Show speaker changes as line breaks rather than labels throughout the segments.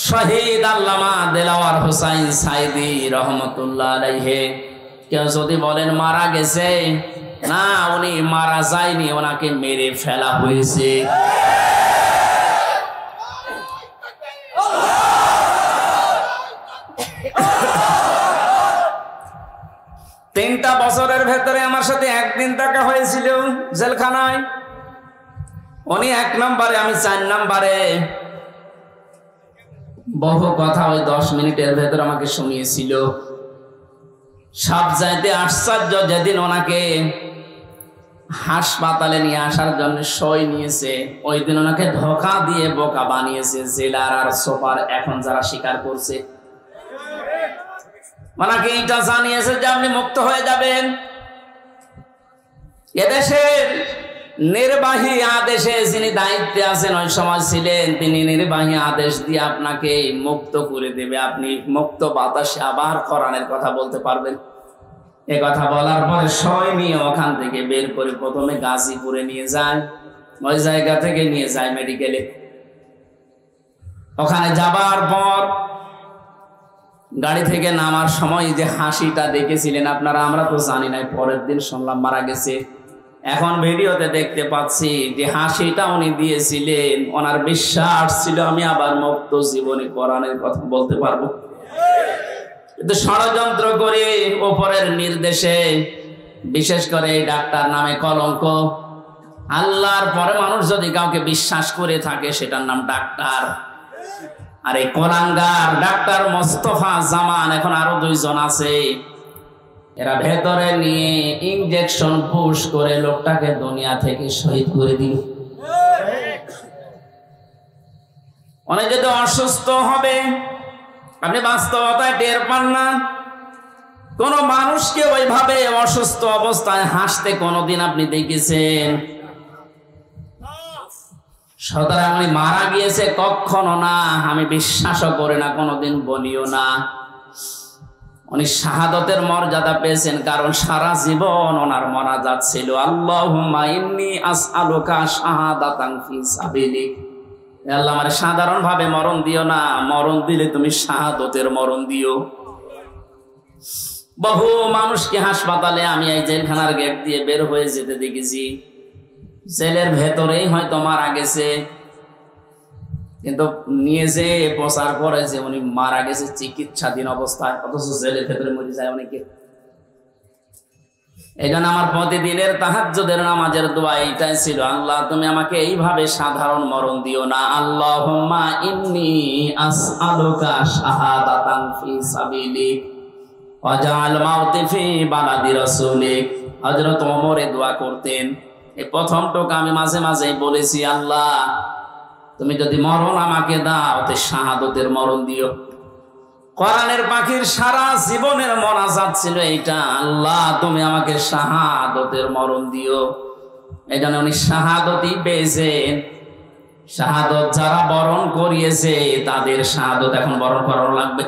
শহীদ আল্লামা দেলাওয়ার হোসাইন সাইদি রহমতুল্লাহ আলাইহি। কেউ যদি বলেন মারা গেছে, না, উনি মারা যায়নি, ওনাকে মেরে ফেলা হয়েছে। তিনটা বছরের ভেতরে আমার সাথে একদিন দেখা হয়েছিল জেলখানায়। উনি 1 নম্বরে, আমি 4 নম্বরে। বহু কথা ওই 10 মিনিটের ভেতর আমাকে শুনিয়েছিল। সব চাইতে আশ্চর্য, যেদিন ওনাকে হাসপাতালে নিয়ে আসার জন্য সই নিয়েছে, ওই দিন ওনাকে ধোঁকা দিয়ে বোকা বানিয়েছে জেলার আর সুপার। এখন যারা স্বীকার করছে, ওনাকে এটা জানিয়েছে যে আপনি মুক্ত হয়ে যাবেন। এদেশের নির্বাহী আদেশে যিনি দায়িত্বে আছেন, ওই সময় ছিলেন, তিনি নির্বাহী আদেশ দিয়ে আপনাকে মুক্ত করে দেবে। আপনি মুক্ত বাতাসে আবার কোরআনের কথা বলতে পারবেন। এ কথা বলার পরে সই নিয়ে ওখান থেকে বের করে প্রথমে গাজীপুরে নিয়ে যায়, ওই জায়গা থেকে নিয়ে যায় মেডিকেলে। ওখানে যাবার পর গাড়ি থেকে নামার সময় যে হাসিটা দেখেছিলেন আপনারা, আমরা তো জানি না, পরের দিন শুনলাম মারা গেছে। এখন ভিডিওতে দেখতে পাচ্ছি যে হাসিটা উনি দিয়েছিলেন, ওনার বিশ্বাস ছিল আমি আবার মুক্ত জীবনে কোরআনের কথা বলতে পারবো। কিন্তু ষড়যন্ত্র করে ওপরের নির্দেশে, বিশেষ করে এই ডাক্তার নামে কলঙ্ক। আল্লাহর পরে মানুষ যদি কাউকে বিশ্বাস করে থাকে, সেটার নাম ডাক্তার। আর এই কোরআনগার ডাক্তার মোস্তফা জামান, এখন আরো 2 জন আছে, এরা ভেতরে নিয়ে ইনজেকশন পুশ করে লোকটাকে দুনিয়া থেকে শহীদ করে দিল। অনেক যদি অসুস্থ হবে, আপনি বাস্তবতায় টের পান না। কোন মানুষকে ওইভাবে অসুস্থ অবস্থায় হাসতে কোনদিন আপনি দেখেছেন? সুতরাং উনি মারা গিয়েছে কখনো না, আমি বিশ্বাসও করি না, কোনদিন বলিও না। উনি শাহাদতের মর্যাদা পেয়েছেন, কারণ সারা জীবন ওনার মোনাজাত ছিল আল্লাহুম্মা ইন্নী আসআলুকা শাহাদাতান ফি সাবিলিক। আল্লাহ, আমার সাধারণ ভাবে মরণ দিও না, মরণ দিলে তুমি শাহাদতের মরণ দিও। বহু মানুষকে হাসপাতালে আমি এই জেলখানার গেট দিয়ে বের হয়ে যেতে দেখেছি, জেলের ভেতরেই হয়তো মারা গেছে, কিন্তু নিয়ে যে প্রচার করে যে উনি মারা গেছে চিকিৎসাধীন অবস্থায়, অথচ জেলের ভেতরে মরে যায় অনেকে। এই জন্য আমার প্রতিদিনের তাহাজ্জুদের নামাজের দোয়া এইটাই ছিল, আল্লাহ তুমি আমাকে এইভাবে সাধারণ মরণ দিও না। আল্লাহুম্মা ইন্নী আসআলুকা শাহাদাতান ফি সাবিলিক ওয়াজআল মাউতি ফি বালাদি রাসূলিক। হযরত ওমর এই দোয়া করতেন। এই প্রথম টোকা আমি মাঝে মাঝে বলেছি, আল্লাহ তুমি যদি মরণ আমাকে দাও, তে শাহাদতের মরণ দিও। কোরআনের পাখির সারা জীবনের মোনাজাত ছিল এইটা, আল্লাহ তুমি আমাকে শাহাদতের মরণ দিও। এই জন্য উনি শাহাদতই পেয়েছেন। শাহাদত যারা বরণ করিয়েছে, তাদের শাহাদত এখন বরণ করানো লাগবে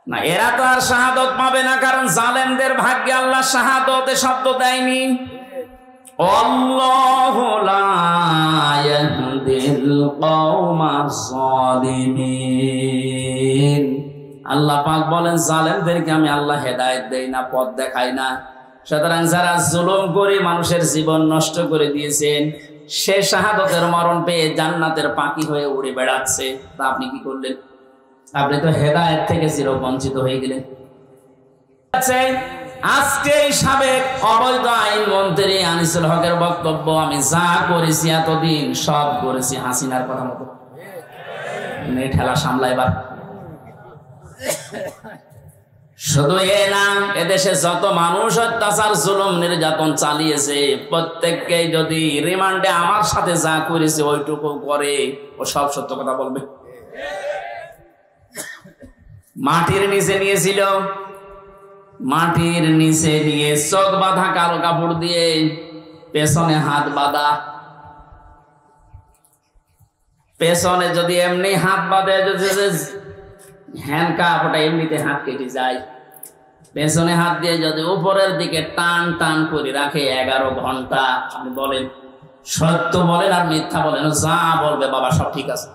না। এরা তো আর শাহাদত পাবে না, কারণ জালেমদের ভাগ্যে আল্লাহ শাহাদতে শব্দ দেয়নি। আল্লাহু লা ইয়াহদিল কওমাজ জালিমিন। আল্লাহ পাক বলেন, জালেমদেরকে আমি আল্লাহ হেদায়েত দেই না, পথ দেখাই না। সুতরাং যারা জুলুম করে মানুষের জীবন নষ্ট করে দিয়েছেন, সে শাহাদতের মরণ পেয়ে জান্নাতের পাখি হয়ে উড়ে বেড়াচ্ছে, তা আপনি কি করলেন? আপনি তো হেদায়েত থেকে চিরবঞ্চিত হয়ে গেলেন। আজকে সাবেক অবৈধ আইন মন্ত্রী আনিসুল হকের বক্তব্য, আমি যা করেছি এতদিন সব করেছি হাসিনার কথা মতো। ঠেলা সামলাইবার শুধু এ না, এদেশে যত মানুষ অত্যাচার জুলুম নির্যাতন চালিয়েছে, প্রত্যেককে যদি রিমান্ডে আমার সাথে যা করেছে ওইটুকু করে, ও সব সত্য কথা বলবে। মাটির নিচে নিয়েছিল, মাটির নিচে নিয়ে চোখ বাঁধা কালো কাপড় দিয়ে, পেছনে হাত বাঁধা। পেছনে যদি এমনি হাত বাঁধে, হ্যান্ড কাপ, ওটা এমনিতে হাত কেটে যায়। পেছনে হাত দিয়ে যদি উপরের দিকে টান টান করে রাখে 11 ঘন্টা, আপনি বলেন সত্য বলেন আর মিথ্যা বলেন, যা বলবে বাবা সব ঠিক আছে।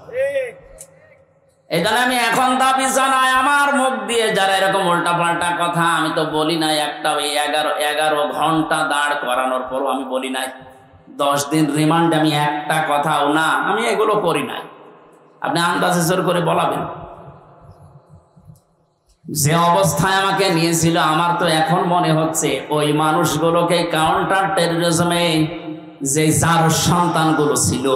এই জন্য আমি এখন দাবি জানাই, আমার মুখ দিয়ে যারা এরকম উল্টা পাল্টা কথা, আমি তো বলি নাই একটা 11 ঘন্টা দাঁড় করানোর পরও আমি বলি নাই, 10 দিন রিমান্ডে আমি একটা কথাও না, আমি এগুলো করি নাই। আপনি আন্দাজে জোর করে বলাবেন। যে অবস্থায় আমাকে নিয়েছিল, আমার তো এখন মনে হচ্ছে ওই মানুষগুলোকে কাউন্টার টেররিজমে যে 4 সন্তানগুলো ছিল,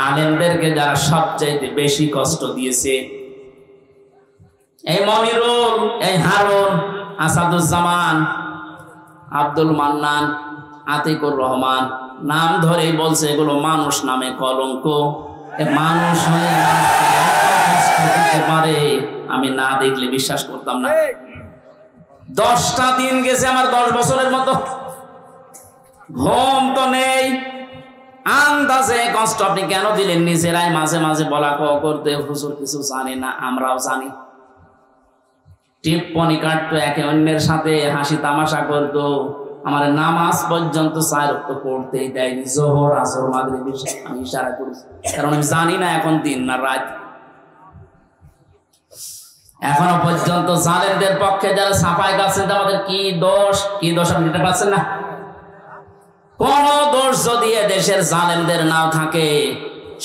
আলেমদেরকে যারা সবচাইতে বেশি কষ্ট দিয়েছে, এই মনিরুল, এই হারুন, আসাদুজ্জামান, আব্দুল মান্নান, আতিকুর রহমান, নাম ধরেই বলছে এগুলো মানুষ নামে কলঙ্ক। মানুষ হয়ে দিতে পারে আমি না দেখলে বিশ্বাস করতাম না। 10টা দিন গেছে আমার 10 বছরের মতো, ঘুম তো নেই। আন্দাজে কষ্ট আপনি কেন দিলেন? নিজেরাই মাঝে মাঝে বলা করতে, হুজুর কিছু জানে না, আমরাও জানি। টিপ্পনি কাটতো, একে অন্যের সাথে হাসি তামাশা করতো। আমার নামাজ পর্যন্ত 4 ওয়াক্ত পড়তেই দেয়নি, জোহর, আসর, মাগরিব, আমি ইশারা করেছি, কারণ আমি জানি না এখন দিন না রাত। এখনো পর্যন্ত জালেমদের পক্ষে যারা সাফাই গাচ্ছেন, আমাদের কি দোষ আপনি নিতে পারছেন না? কোন দোষ যদি দেশের জালেমদের নাও থাকে,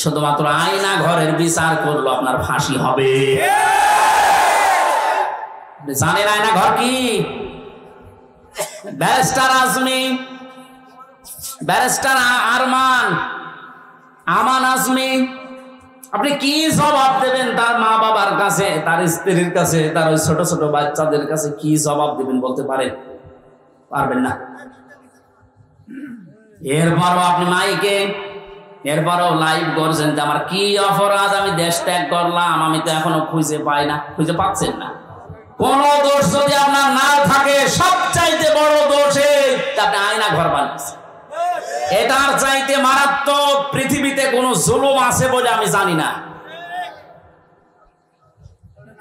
শুধুমাত্র আয়না ঘরের বিচার করলো আপনার ফাঁসি হবে। জানেন আয়না ঘর কি? ব্যারিস্টার আজমি, ব্যারিস্টার আমান আজমি, আপনি কি জবাব দেবেন তার মা বাবার কাছে, তার স্ত্রীর কাছে, তার ওই ছোট ছোট বাচ্চাদের কাছে কি জবাব দেবেন বলতে পারেন? পারবেন না। এরপরও আপনি মাইকে, এরপরও লাইভ করছেন যে আমার কি অপরাধ, আমি দেশ ত্যাগ করলাম, আমি তো এখনো খুঁজে পাই না। খুঁজে পাচ্ছেন না? কোন দোষ যদি আপনার না থাকে, সবচাইতে বড় দোষে আপনি আয়না ঘর বানিয়েছেন। এটার চাইতে মারাত্মক পৃথিবীতে কোন জুলুম আছে বলে আমি জানি না।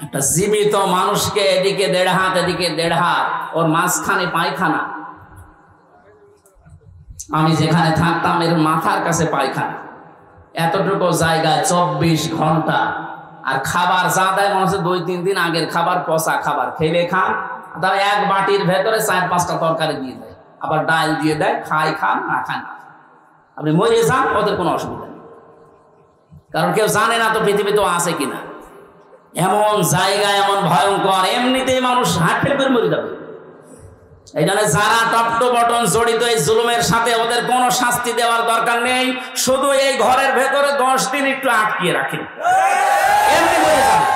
একটা জীবিত মানুষকে এদিকে 1.5 হাত, এদিকে 1.5 হাত, ওর মাঝখানে পায়খানা। আমি যেখানে থাকতাম এর মাথার কাছে পায়খানা, এতটুকু জায়গায় 24 ঘন্টা। আর খাবার যা দেয় মনে হচ্ছে 2-3 দিন আগের খাবার, পচা খাবার। খেলে খান, তারা এক বাটির ভেতরে 4-5টা তরকারি দিয়ে দেয়, আবার ডাল দিয়ে দেয়, খান না খান, আপনি মরে যান, ওদের কোনো অসুবিধা নেই। কারণ কেউ জানে না তো পৃথিবীতে আছে কিনা। এমন জায়গায় এমন ভয়ঙ্কর, এমনিতেই মানুষ হার্ট ফেল করে মরে যাবে। এই জন্য যারা টপ টু বটন জড়িত এই জুলুমের সাথে, ওদের কোনো শাস্তি দেওয়ার দরকার নেই। শুধু এই ঘরের ভেতরে 10 দিন একটু আটকিয়ে রাখেন, এমনি মরে যাবে।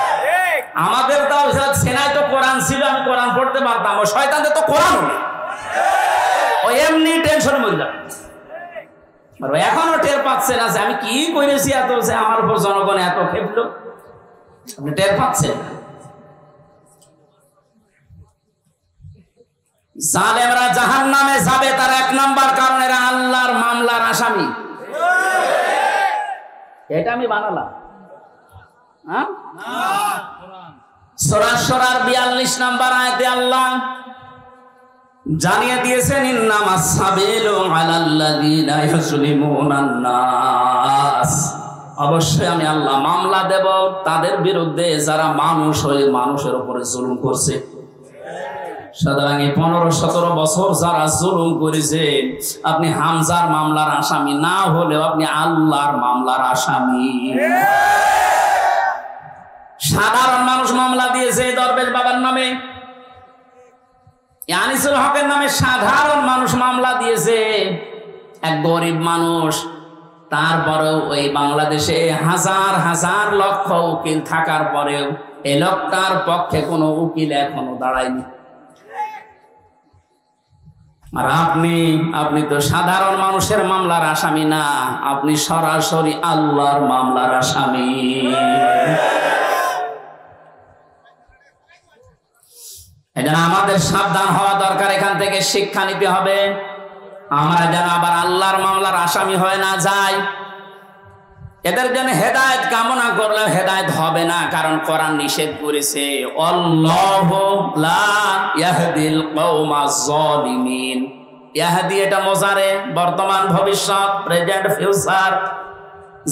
আমাদের তাও সেনায় তো কোরআন ছিল, আমি কোরআন পড়তে পারতাম, ও শয়তানদের তো কোরআন নেই, ও এমনি টেনশন মরে যাবে। এখনো টের পাচ্ছেন আছে আমি কি করেছি, এত আমার উপর জনগণ এত খেপলো, আপনি টের পাচ্ছেন? জালেমরা জাহান্নামে যাবে, তার 1 নাম্বার কারণ এরা আল্লাহর মামলার আসামি। এটা আমি বানালাম। সূরা শুরার 42 নাম্বার আয়াতে আল্লাহ জানিয়ে দিয়েছেন, ইন্নামাস সাবিলু আলাল্লাযিনা ইউজলিমুনান নাস। অবশ্যই আমি আল্লাহ মামলা দেব তাদের বিরুদ্ধে যারা মানুষ হয়ে মানুষের উপরে জুলুম করছে। সুতরাং 15-17 বছর যারা জুলুম করেছে, আপনি হামজার মামলার আসামি না হলেও আপনি আল্লাহর মামলার আসামি। সাধারণ মানুষ মামলা দিয়েছে দরবেশ বাবার নামে, আনিসুল হকের নামে সাধারণ মানুষ মামলা দিয়েছে, এক গরিব মানুষ। তারপরেও ওই বাংলাদেশে হাজার হাজার লক্ষ উকিল থাকার পরেও এই লোকটার পক্ষে কোনো উকিল এখনো দাঁড়ায়নি। আর আপনি তো সাধারণ মানুষের মামলার আসামি না, আপনি সরাসরি আল্লাহর মামলার আসামি। এজন্য আমাদের সাবধান হওয়া দরকার, এখান থেকে শিক্ষা নিতে হবে। আমরা যেন আবার আল্লাহর মামলার আসামি হয়ে না যাই। এদের জন্য হেদায়েত কামনা করলে হেদায়েত হবে না, কারণ কোরআন নিষেধ করেছে, আল্লাহু লা ইয়াহদিল কওমাজ জালিমিন। ইয়াহদি এটা মোজারে, বর্তমান ভবিষ্যৎ, প্রেজেন্ট ফিউচার।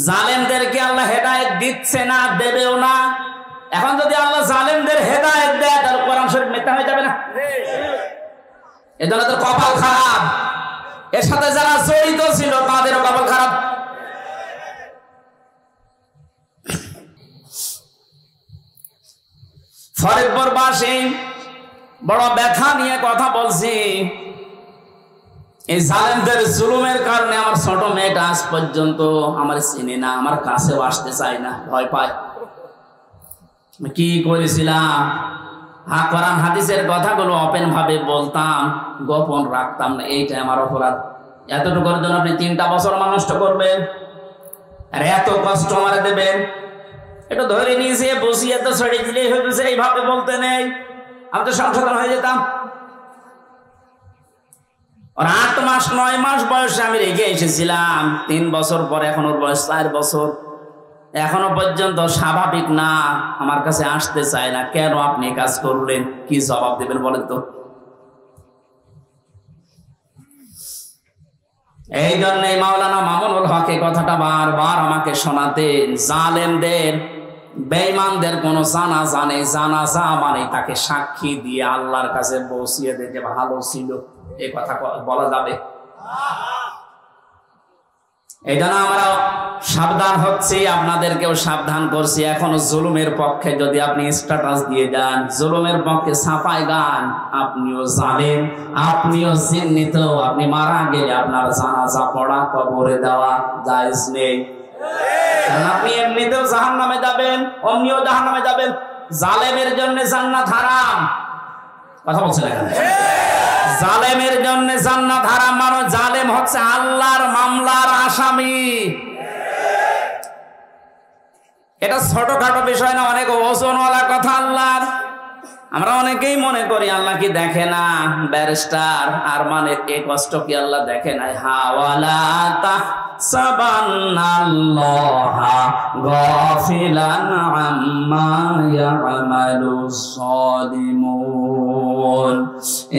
জালেমদেরকে আল্লাহ হেদায়েত দিচ্ছে না, দেবেও না। এখন যদি আল্লাহ জালেমদের হেদায়েত দেয় তাহলে কোরআন শরীফ মিথ্যা হয়ে যাবে না? এজন্য তো কপাল খারাপ, এর সাথে যারা জড়িত ছিল তাদেরও কপাল খারাপ। ফরিদপুরবাসী বড় ব্যথা নিয়ে কথা বলছি। এই জালেমদের জুলুমের কারণে আমার ছোট মেয়েটা আজ পর্যন্ত আমার চিনে না, আমার কাছেও আসতে চায় না, ভয় পায়। কি করেছিলাম? কোরআন হাদিসের কথাগুলো ওপেন ভাবে বলতাম, গোপন রাখতাম না। এইটা আমার অপরাধ। এতটুকুর জন্য আপনি 3টা বছর নষ্ট করবেন আর এত কষ্ট আমার দেবেন? এটা ধরে নিয়েছে, বসিয়ে তো ছড়ে দিলেই হয়েছে, এইভাবে বলতে নেই। আমি তো সংশোধন হয়ে যেতাম। 8 মাস 9 মাস বয়সে আমি রেখে এসেছিলাম। 3 বছর পরে এখন ওর বয়স 4 বছর, এখনো পর্যন্ত স্বাভাবিক না, আমার কাছে আসতে চায় না। কেন আপনি কাজ করলেন? কি জবাব দেবেন বলেন তো? এই জন্যই মাওলানা মামুনুল হক এই কথাটা বারবার আমাকে শোনাতেন। জালেমদের, বেঈমানদের কোনো জানাজা নেই, জানাজা মানে তাকে সাক্ষী দিয়ে আল্লাহর কাছে বসিয়ে দিয়ে যে ভালো ছিল, এই কথা বলা যাবে? এই জন্য আমরা সাবধান হচ্ছি, আপনাদেরকেও সাবধান করছি। এখনো জুলুমের পক্ষে যদি আপনি স্ট্যাটাস দিয়ে যান, জুলুমের পক্ষে ছাপায় গান, আপনিও জানেন, আপনিও চিহ্নিত। আপনি মারা গেলে আপনার জানাজা পড়া, কবরে দেওয়া জায়েজ নেই। কারণ আপনি এমনিতেও জাহান্নামে যাবেন, অমনিও জাহান্নামে যাবেন। জালেমের জন্য জান্নাত হারাম। কথা বলছেন এখানে? জালেমের জন্য জান্নাত হারাম। মানে জালেম হচ্ছে আল্লাহর মামলার আসামি। এটা ছোটখাটো বিষয় না, অনেক ওজনওয়ালা কথা আল্লাহর। আমরা অনেকেই মনে করি আল্লাহ কি দেখে না, ব্যারিস্টার। আর মানে এই কষ্ট কি আল্লাহ দেখে নাই? হাওয়ালা তাহসাবান্নাল্লাহা গাফিলান আম্মা ইয়ামালুস সালিমুন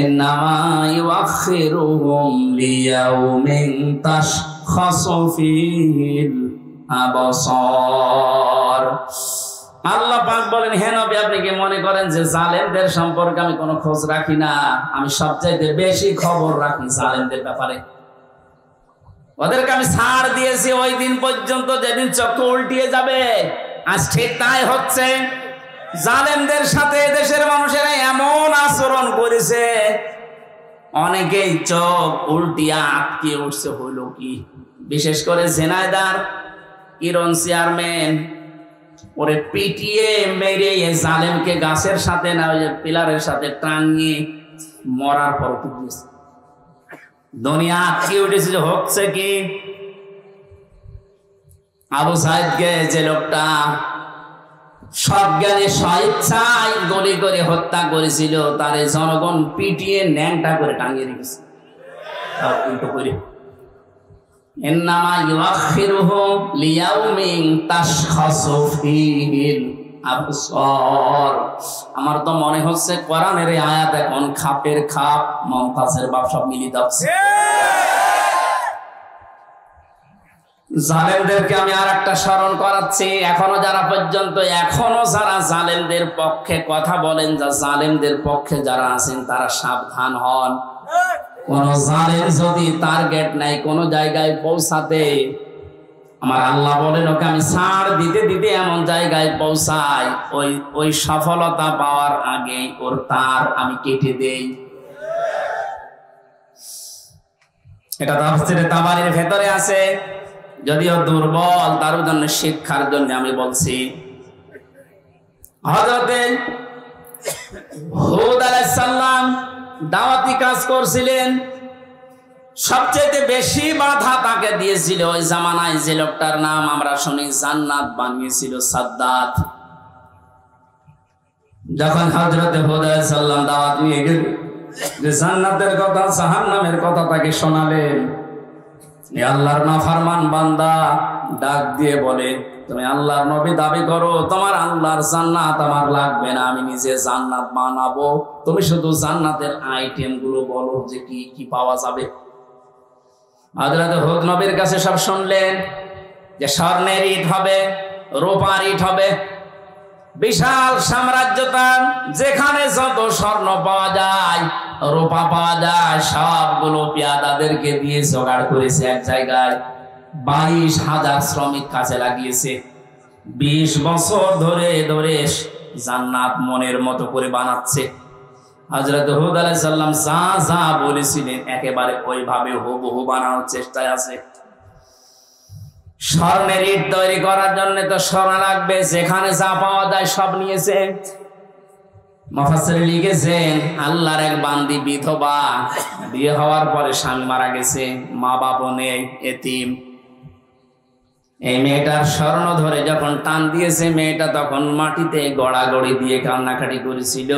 ইন্নামা ইউআখিরুহুম লিয়াউমিন তাশখাসু ফীহিল আবসার। আল্লাহ পাক বলেন, হে নবী, আপনি কি মনে করেন যে জালেমদের সম্পর্কে আমি কোনো খোঁজ রাখি না? আমি সবচাইতে বেশি খবর রাখি জালেমদের ব্যাপারে। ওদেরকে আমি ছাড় দিয়েছি ওই দিন পর্যন্ত যেদিন চক্ষু উল্টিয়ে যাবে। আজ ঠিক তাই হচ্ছে। জালেমদের সাথে দেশের মানুষেরা এমন আচরণ করেছে, অনেকেই চোখ উল্টিয়া আটকে উঠছে। হইল কি? বিশেষ করে ঝিনাইদহ ইরন চেয়ারম্যান, ওরে পিটিয়ে মেরে জালেমকে গাছের সাথে না, ওই পিলারের সাথে টাঙিয়ে মরার পর উঠেছে। দুনিয়া আটকে উঠেছে। যে হচ্ছে কি? আবু সাইদকে, যে লোকটা সজ্ঞানে স্বেচ্ছায় গুলি করে হত্যা করেছিল, তার জনগণ পিটিয়ে ন্যাংটা করে টাঙিয়ে রেখেছে। উল্টো করে ইন্নামা ইউআখিরুহুম লিয়াউমিন তাশখাসু ফীহিল আবসার। আমার তো মনে হচ্ছে কোরআনের এই আয়াত এখন খাপের খাপ, মমতাজের বাপ সব মিলিয়ে যাচ্ছে। জালেমদেরকে আমি আর একটা স্মরণ করাচ্ছি। এখনো যারা জালেমদের পক্ষে কথা বলেন, যা জালেমদের পক্ষে যারা আছেন, তারা সাবধান হন। কোন জালেম যদি টার্গেট নাই কোন জায়গায় পৌঁছাতে, আমার আল্লাহ বলেন ওকে আমি ছাড় দিতে দিতে এমন জায়গায় পৌঁছাই, ওই সফলতা পাওয়ার আগে ওর তার আমি কেটে দেই। এটা তাফসীরে তাবারীর ভেতরে আছে, যদিও দুর্বল, তার জন্য শিক্ষার জন্য আমি বলছি। হযরতে হুদ আলাইহিস সালাম দাওয়াতি কাজ করছিলেন। সবচেয়ে বেশি বাধা তাকে দিয়েছিল ওই জামানায় যে লোকটার নাম আমরা শুনি জান্নাত বানিয়েছিল, সাদ্দাত। যখন হযরতে হুদ আলাইহিস সালাম দাওয়াত নিয়ে গেলেন, যে জান্নাতের কথা, জাহান্নামের কথা তাকে শোনালেন, আল্লাহর নাফরমান বান্দা, ডাক দিয়ে বলে, তুমি আল্লাহর নবী দাবি করো, তোমার আল্লাহর জান্নাত আমার লাগবে না, আমি নিজে জান্নাত বানাবো, তুমি শুধু জান্নাতের আইটেম গুলো বলো যে কি কি পাওয়া যাবে। হযরত হুদ নবীর কাছে সব শুনলেন যে স্বর্ণের ইট হবে, রূপার ইট হবে, বিশাল সাম্রাজ্য তার, যেখানে যত স্বর্ণ পাওয়া যায়, রূপা পাওয়া যায়, সবগুলো পেয়াদাদেরকে দিয়ে জোগাড় করেছে এক জায়গায়। 22,000 শ্রমিক কাজে লাগিয়েছে। 20 বছর ধরে ধরে জান্নাত মনের মতো করে বানাচ্ছে। হযরত হুদ আলাইহিস সালাম যা যা বলেছিলেন একেবারে ওইভাবে হুবহু বানানোর চেষ্টায় আছে। স্বর্ণের ইট তৈরি করার জন্য তো স্বর্ণ লাগবে, যেখানে যা পাওয়া যায় সব নিয়েছে। মুফাসসির লিখেছেন, আল্লাহর এক বান্দি বিধবা, বিয়ে হওয়ার পরে স্বামী মারা গেছে, মা বাবা নেই, এতিম। এই মেয়েটার স্বর্ণ ধরে যখন টান দিয়েছে, মেয়েটা তখন মাটিতে গড়াগড়ি দিয়ে কান্নাকাটি করেছিল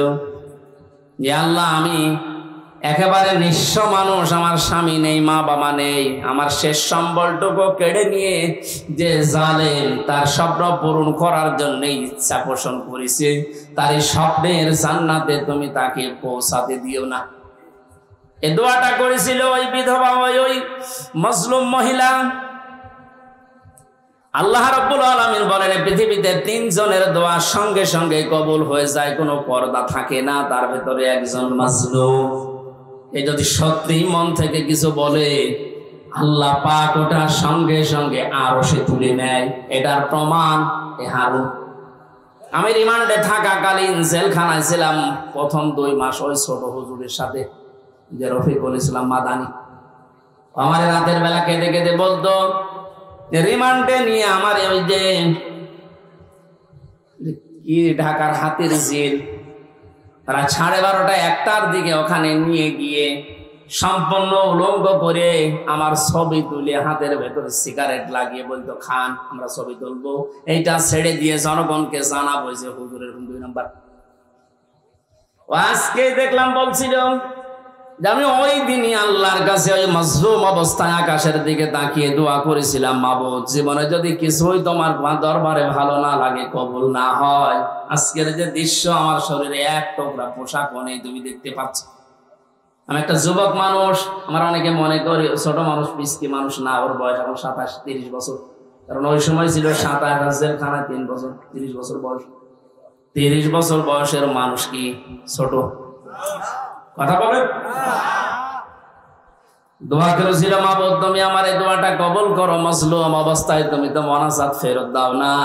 যে আল্লাহ, আমি একেবারে নিঃস্ব মানুষ, আমার স্বামী নেই, মা বাবা নেই, আমার শেষ সম্বলটুকু কেড়ে নিয়ে যে জালেম তার স্বপ্ন পূরণ করার জন্য ইচ্ছা পোষণ করেছে, তার এই স্বপ্নের জান্নাতে তুমি তাকে পৌঁছাতে দিও না। এই দোয়াটা করেছিল ওই বিধবা, ওই মজলুম মহিলা। আল্লাহ রাব্বুল আলামিন বলেন, পৃথিবীতে 3 জনের দোয়া সঙ্গে সঙ্গে কবুল হয়ে যায়, কোনো পর্দা থাকে না, তার ভেতরে একজন মাজলুম। এই যদি সত্যি মন থেকে কিছু বলে, আল্লাহ পাক ওটা সঙ্গে সঙ্গে আরশে তুলে নেয়। এটার প্রমাণ হারুন। আমি রিমান্ডে থাকাকালীন জেলখানায় ছিলাম প্রথম 2 মাস ওই ছোট হুজুরের সাথে, যে রফিকুল ইসলাম মাদানী। আমার রাতের বেলা কেঁদে কেঁদে বলতো, রিমান্ডে নিয়ে আমার ওই যে কি ঢাকার হাতির জেল, তারা 12:30 1টার দিকে ওখানে নিয়ে গিয়ে সম্পূর্ণ উলঙ্গ করে আমার ছবি তুলে হাতের ভেতর সিগারেট লাগিয়ে বলতো, খান, আমরা ছবি তুলবো, এইটা ছেড়ে দিয়ে জনগণকে জানাবো যে হুজুরের 2 নাম্বার। আজকে দেখলাম বলছিল যে আমি ওই দিনই আল্লাহর কাছে ওই মাজলুম অবস্থায় আকাশের দিকে তাকিয়ে দোয়া করেছিলাম, মাবুদ, জীবনে যদি কিছুই তোমার দরবারে ভালো না লাগে, কবুল না হয়, আজকের যে দৃশ্য, আমার শরীরে এক টুকরা পোশাকও নেই, তুমি দেখতে পাচ্ছ। আমি একটা যুবক মানুষ, আমার অনেকে মনে করি ছোট মানুষ, পিস্কি মানুষ না, ওর বয়স এখন 27-30 বছর, কারণ ওই সময় ছিল 27 জেলখানায় 3 বছর, 30 বছর বয়স। 30 বছর বয়সের মানুষ কি ছোট? কথা বলে দোয়া করেছিল, মাবুদ, তুমি আমার এই দোয়াটা কবুল করো, মাজলুম অবস্থায় তুমি তো মোনাজাত ফেরত দাও না।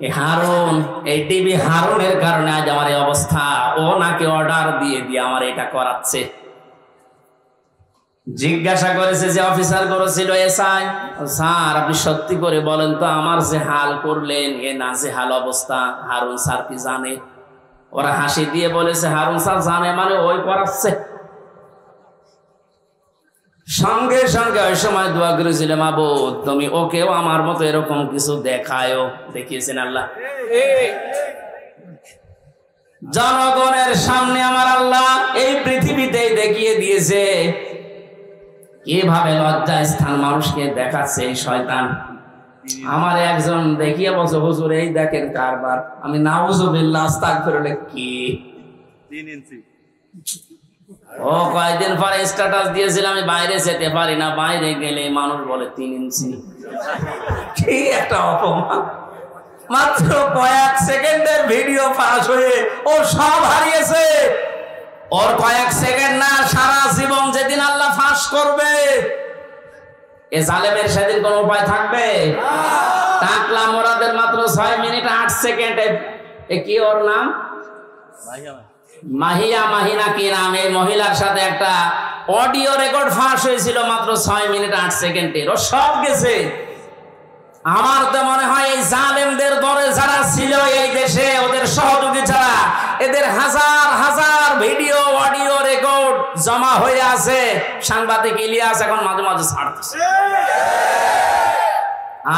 এই হারুন, এই টিভি হারুনের কারণে আজ আমার এই অবস্থা। ও নাকি অর্ডার দিয়ে দিয়ে আমার এটা করাচ্ছে। জিজ্ঞাসা করেছে যে অফিসার করেছিল, এসআই স্যার, আপনি সত্যি করে বলেন তো, আমার যে হাল করলেন, এ না যে হাল অবস্থা, হারুন স্যার কি জানে? ওরা হাসি দিয়ে বলেছে, হারুন স্যার জানে মানে ওই করাচ্ছে। সঙ্গে সঙ্গে ওই সময় দোয়া করেছিল, মাবুদ, তুমি ওকেও আমার মতো এরকম কিছু দেখায়ও। দেখিয়েছেন আল্লাহ জনগণের সামনে, আমার আল্লাহ এই পৃথিবীতেই দেখিয়ে দিয়েছে কিভাবে লজ্জা স্থান মানুষকে দেখাচ্ছে এই শয়তান। আমার একজন দেখিয়ে বলছে, হুজুর এই দেখেন কারবার। আমি নাউজুবিল্লাহ আস্তাগফিরুল্লাহ, কি
3 ইঞ্চি।
ও কয়েকদিন পরে স্ট্যাটাস দিয়েছিল, আমি বাইরে যেতে পারি না, বাইরে গেলে মানুষ বলে 3 ইঞ্চি। কি একটা অপমান! মাত্র কয়েক সেকেন্ডের ভিডিও পাস হয়ে ও সব হারিয়েছে। ওর কয়েক সেকেন্ড না, সারা জীবন যেদিন আল্লাহ ফাঁস করবে, এ জালেমের সেদিন কোন উপায় থাকবে? টাকলা মোরাদের মাত্র 6 মিনিট 8 সেকেন্ডে, এ কি ওর নাম? মাহিয়া, মাহিনা কি নাম, এই মহিলার সাথে একটা অডিও রেকর্ড ফাঁস হয়েছিল মাত্র 6 মিনিট 8 সেকেন্ডের। ও সব গেছে। আমার তো মনে হয় এই জালেমদের দরে যারা ছিল এই দেশে, ওদের সহযোগী ছাড়া, এদের হাজার হাজার ভিডিও অডিও রেকর্ড জমা হয়ে আছে। সাংবাদিক ইলিয়াস এখন মাঝে মাঝে ছাড়তেছে।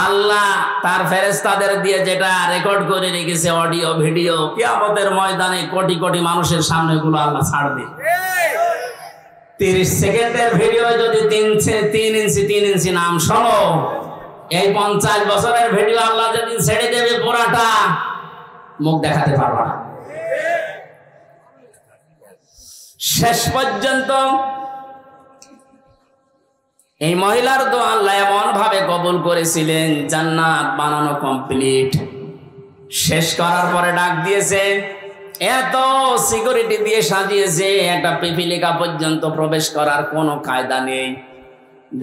আল্লাহ তার ফেরেশতাদের দিয়ে যেটা রেকর্ড করে রেখেছে অডিও ভিডিও, কিয়ামতের ময়দানে কোটি কোটি মানুষের সামনে গুলো আল্লাহ ছাড়বে। 30 সেকেন্ডের ভিডিও যদি 3 ইঞ্চি নাম শোনো, এই 50 বছরের ভিডিও আল্লাহ যেদিন ছেড়ে দেবে পুরাটা মুখ দেখাতে পারবো না। শেষ পর্যন্ত এই মহিলার দোয়া আল্লাহ এমন ভাবে কবুল করেছিলেন, জান্নাত বানানো কমপ্লিট। শেষ করার পরে ডাক দিয়েছে, এত সিকিউরিটি দিয়ে সাজিয়েছে, একটা পিপিলিকা পর্যন্ত প্রবেশ করার কোনো কায়দা নেই।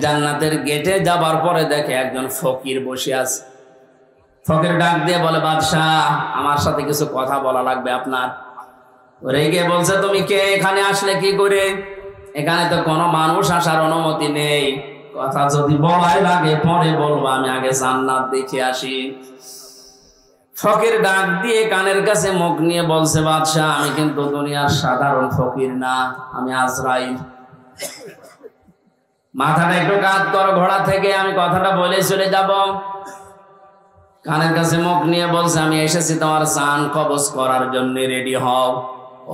জান্নাতের গেটে যাবার পরে দেখে একজন ফকির বসে আছে। ফকির ডাক দিয়ে বলে, বাদশাহ আমার সাথে কিছু কথা বলা লাগবে আপনার। রেগে বলছে, তুমি কে, এখানে আসলে কি করে? এখানে তো কোনো মানুষ আসার অনুমতি নেই, কথা যদি বলাই লাগে পরে বলবো, আমি আগে জান্নাত দেখে আসি। ফকির ডাক দিয়ে কানের কাছে মুখ নিয়ে বলছে, বাদশাহ আমি কিন্তু দুনিয়ার সাধারণ ফকির না, আমি আজরাইল। মাথাটা একটু কাত করো ঘোড়া থেকে, আমি কথাটা বলে চলে যাব। কানের কাছে মুখ নিয়ে বলছে, আমি এসেছি তোমার জান কবজ করার জন্য, রেডি হও।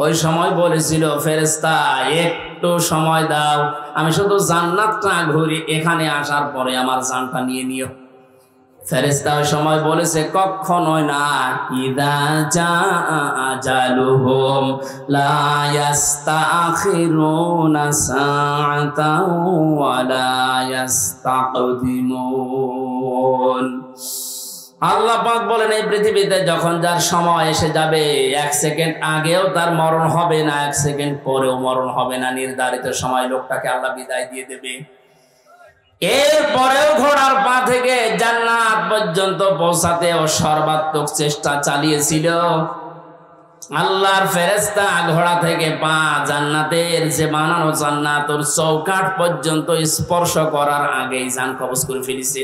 ওই সময় বলেছিল, ফেরেশতা একটু সময় দাও, আমি শুধু জান্নাতটা ঘুরি, এখানে আসার পরে আমার জানটা নিয়ে নিও। ফেরেশতা ওই সময় বলেছে, কখনোই না। ইদা জাআ আজালুহুম লা ইস্তাখিরুনা সাআতান ওয়া লা ইস্তাকদিমুন। আল্লাহ পাক বলেন, এই পৃথিবীতে যখন যার সময় এসে যাবে, 1 সেকেন্ড আগেও তার মরণ হবে না, 1 সেকেন্ড পরেও মরণ হবে না। নির্ধারিত সময় লোকটাকে আল্লাহ বিদায় দিয়ে দেবে। এরপরেও ঘোড়ার পা থেকে জান্নাত পর্যন্ত পৌঁছাতে ও সর্বাত্মক চেষ্টা চালিয়েছিল। আল্লাহর ফেরেশতা ঘোড়া থেকে পা জান্নাতের যে বানানো জান্নাত ওর চৌকাঠ পর্যন্ত স্পর্শ করার আগেই জান কবজ করে ফেলেছে।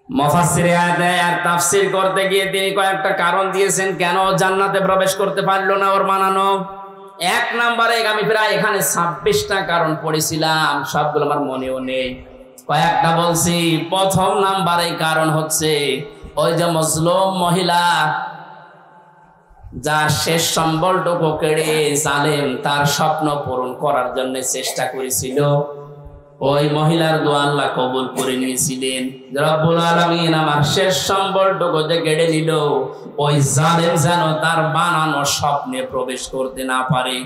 মুফাসসিরে আয়াত তাফসীর করতে গিয়ে তিনি কয়েকটা কারণ দিয়েছেন কেন জান্নাতে প্রবেশ করতে পারলো না ওর বানানো। 1 নম্বরে আমি প্রায় এখানে 26টা কারণ পড়েছিলাম, সবগুলো আমার মনেও নেই, কয়েকটা বলছি। প্রথম নম্বরে কারণ হচ্ছে ওই যে মজলুম মহিলা, যার শেষ সম্বলটুকু কেড়ে জালেম তার স্বপ্ন পূরণ করার জন্য চেষ্টা করেছিল, ওই মহিলার দোয়া আল্লাহ কবুল করে নিয়েছিলেন। রব্বুল আলামিন আমার শেষ সম্বলটুকু যে কেড়ে নিল, ওই জালেম যেন তার বানানো স্বপ্নে প্রবেশ করতে না পারে।